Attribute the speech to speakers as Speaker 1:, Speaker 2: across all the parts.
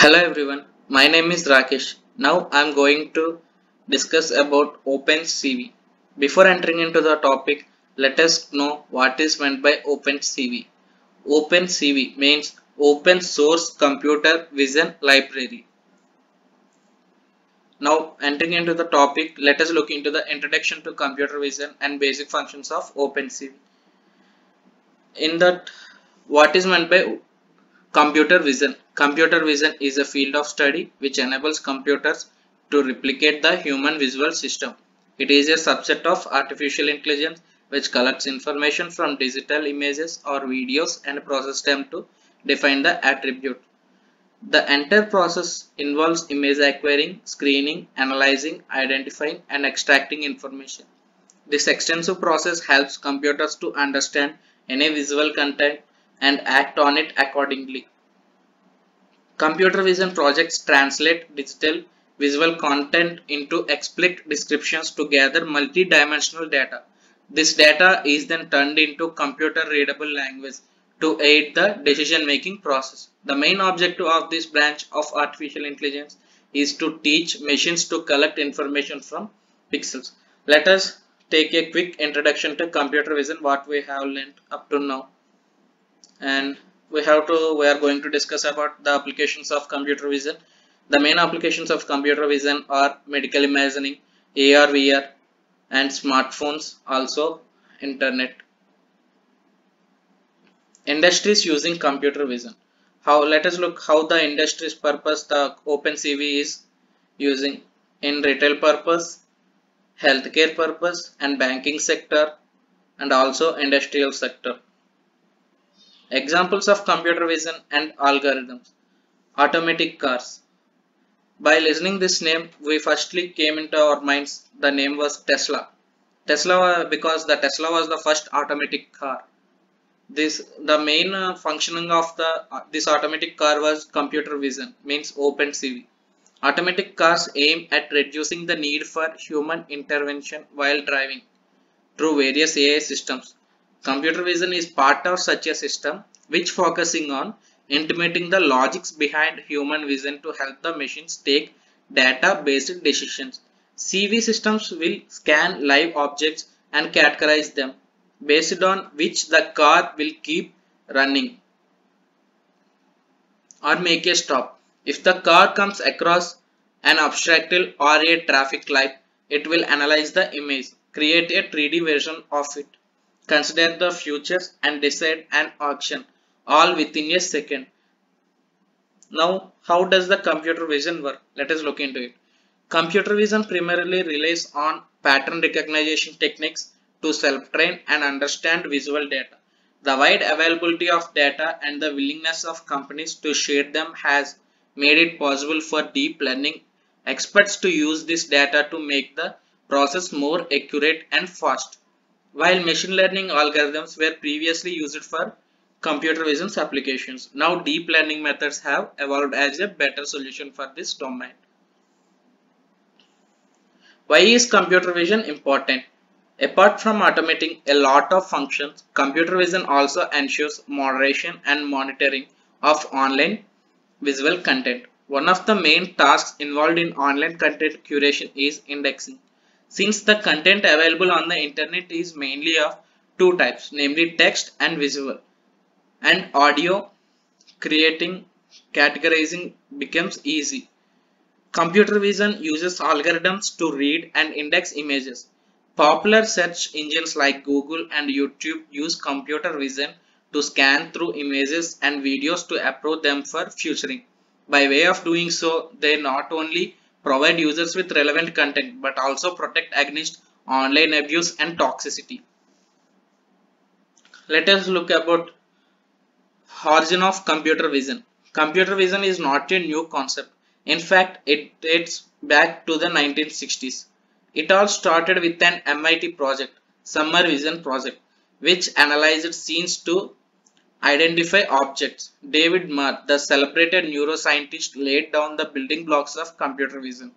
Speaker 1: Hello everyone, my name is Rakesh. Now I am going to discuss about OpenCV. Before entering into the topic, let us know what is meant by OpenCV. OpenCV means Open Source Computer Vision Library. Now entering into the topic, let us look into the introduction to computer vision and basic functions of OpenCV. In that, what is meant by computer vision? Computer vision is a field of study which enables computers to replicate the human visual system. It is a subset of artificial intelligence which collects information from digital images or videos and processes them to define the attribute. The entire process involves image acquiring, screening, analyzing, identifying, and extracting information. This extensive process helps computers to understand any visual content and act on it accordingly. Computer vision projects translate digital visual content into explicit descriptions to gather multi-dimensional data. This data is then turned into computer-readable language to aid the decision-making process. The main objective of this branch of artificial intelligence is to teach machines to collect information from pixels. Let us take a quick introduction to computer vision, what we have learned up to now. And we are going to discuss about the applications of computer vision. The main applications of computer vision are medical imaging, AR, VR, and smartphones, also internet. Industries using computer vision. Let us look how the industry's purpose the OpenCV is using in retail purpose, healthcare purpose, and banking sector, and also industrial sector. Examples of computer vision and algorithms. Automatic cars. By listening this name, we firstly came into our minds the name was Tesla. Because the Tesla was the first automatic car. The main functioning of this automatic car was computer vision, means OpenCV. Automatic cars aim at reducing the need for human intervention while driving through various AI systems. Computer vision is part of such a system which focusing on implementing the logics behind human vision to help the machines take data based decisions. CV systems will scan live objects and categorize them, based on which the car will keep running or make a stop. If the car comes across an obstacle or a traffic light, it will analyze the image, create a 3D version of it, consider the futures and decide an action, all within a second. Now, how does the computer vision work? Let us look into it. Computer vision primarily relies on pattern recognition techniques to self-train and understand visual data. The wide availability of data and the willingness of companies to share them has made it possible for deep learning experts to use this data to make the process more accurate and fast. While machine learning algorithms were previously used for computer vision applications, now deep learning methods have evolved as a better solution for this domain. Why is computer vision important? Apart from automating a lot of functions, computer vision also ensures moderation and monitoring of online visual content. One of the main tasks involved in online content curation is indexing. Since the content available on the internet is mainly of two types, namely text and visual, and audio, creating categorizing becomes easy. Computer vision uses algorithms to read and index images. Popular search engines like Google and YouTube use computer vision to scan through images and videos to approach them for featuring. By way of doing so, they not only provide users with relevant content but also protect against online abuse and toxicity. Let us look about origin of computer vision. Computer vision is not a new concept. In fact, it dates back to the 1960s. It all started with an MIT project, Summer Vision Project, which analyzed scenes to identify objects. David Marr, the celebrated neuroscientist, laid down the building blocks of computer vision.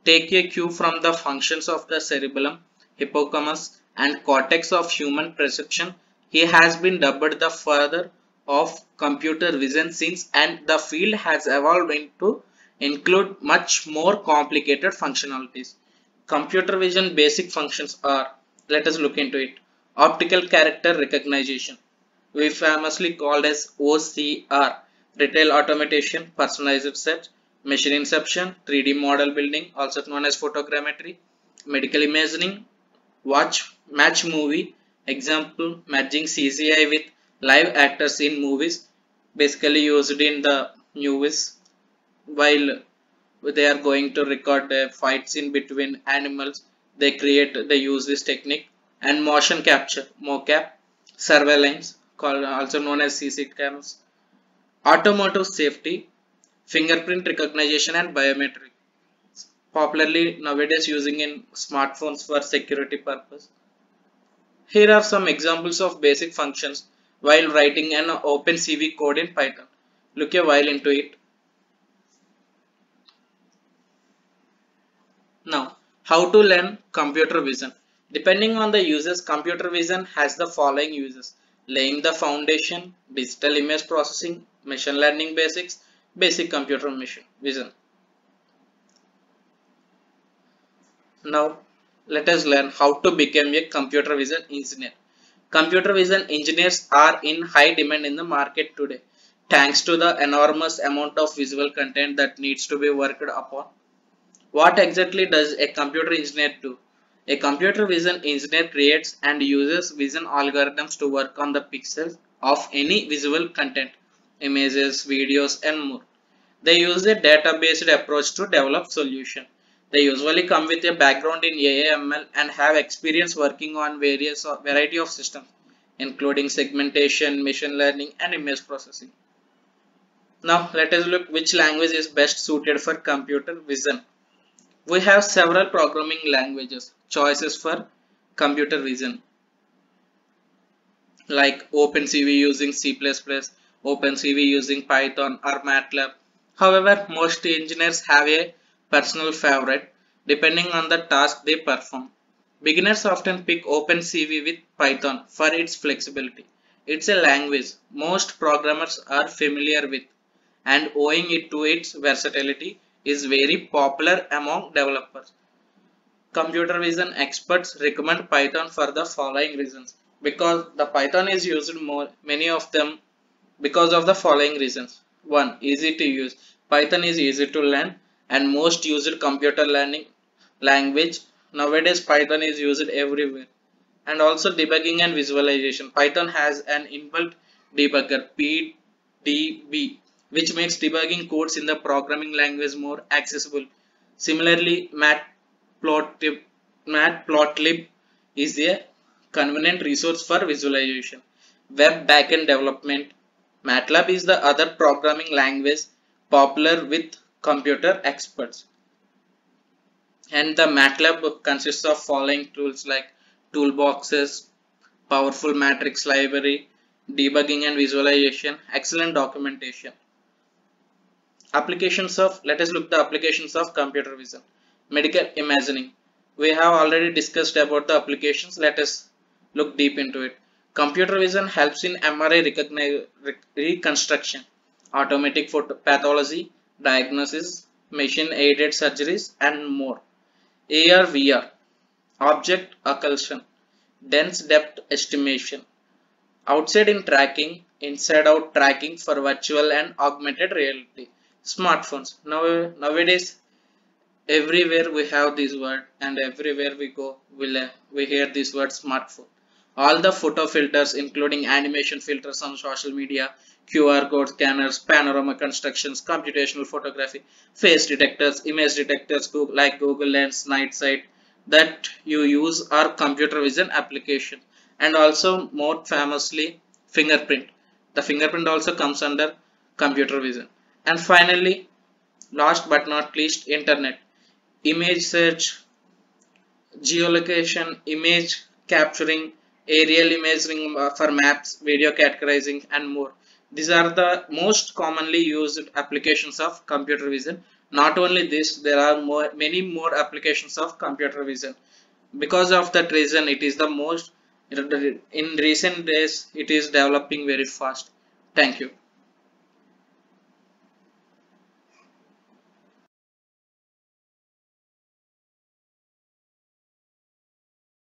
Speaker 1: Take a cue from the functions of the cerebellum, hippocampus, and cortex of human perception. He has been dubbed the father of computer vision since, and the field has evolved into include much more complicated functionalities. Computer vision basic functions are, let us look into it. Optical character recognition, we famously called as OCR, retail automation, personalized search, machine inception, 3D model building, also known as photogrammetry, medical imaging, watch match movie, example matching CGI with live actors in movies, basically used in the movies while they are going to record the fights in between animals. They use this technique. And motion capture, mocap, surveillance, called also known as CC cams, automotive safety, fingerprint recognition and biometric, popularly nowadays using in smartphones for security purpose. Here are some examples of basic functions while writing an OpenCV code in Python. Look a while into it. Now, how to learn computer vision? Depending on the users, computer vision has the following uses: laying the foundation, digital image processing, machine learning basics, basic computer vision. Now, let us learn how to become a computer vision engineer. Computer vision engineers are in high demand in the market today, thanks to the enormous amount of visual content that needs to be worked upon. What exactly does a computer engineer do? A computer vision engineer creates and uses vision algorithms to work on the pixels of any visual content, images, videos, and more. They use a data-based approach to develop solutions. They usually come with a background in AI/ML and have experience working on variety of systems, including segmentation, machine learning, and image processing. Now, let us look which language is best suited for computer vision. We have several programming languages choices for computer vision, like OpenCV using C++, OpenCV using Python or MATLAB. However, most engineers have a personal favorite depending on the task they perform. Beginners often pick OpenCV with Python for its flexibility. It's a language most programmers are familiar with, and owing it to its versatility is very popular among developers. Computer vision experts recommend Python for the following reasons. Because the Python is used more, many of them because of the following reasons. 1. Easy to use. Python is easy to learn and most used computer learning language. Nowadays Python is used everywhere. And also debugging and visualization. Python has an inbuilt debugger PDB, which makes debugging codes in the programming language more accessible. Similarly, Matplotlib is a convenient resource for visualization. Web backend development. MATLAB is the other programming language popular with computer experts. And the MATLAB consists of following tools like toolboxes, powerful matrix library, debugging and visualization, excellent documentation. Applications of, let us look the applications of computer vision. Medical imaging. We have already discussed about the applications. Let us look deep into it. Computer vision helps in MRI reconstruction, automatic pathology, diagnosis, machine aided surgeries, and more. AR VR, object occlusion, dense depth estimation, outside in tracking, inside out tracking for virtual and augmented reality. Smartphones. Nowadays everywhere we have this word, and everywhere we go we hear this word smartphone. All the photo filters including animation filters on social media, QR code scanners, panorama constructions, computational photography, face detectors, image detectors like Google Lens, Night Sight, that you use are computer vision application. And also more famously fingerprint. The fingerprint also comes under computer vision. And finally, last but not least, internet. Image search, geolocation, image capturing, aerial imaging for maps, video categorizing, and more. These are the most commonly used applications of computer vision. Not only this, there are many more applications of computer vision. Because of that reason, it is the most, in recent days, it is developing very fast. Thank you.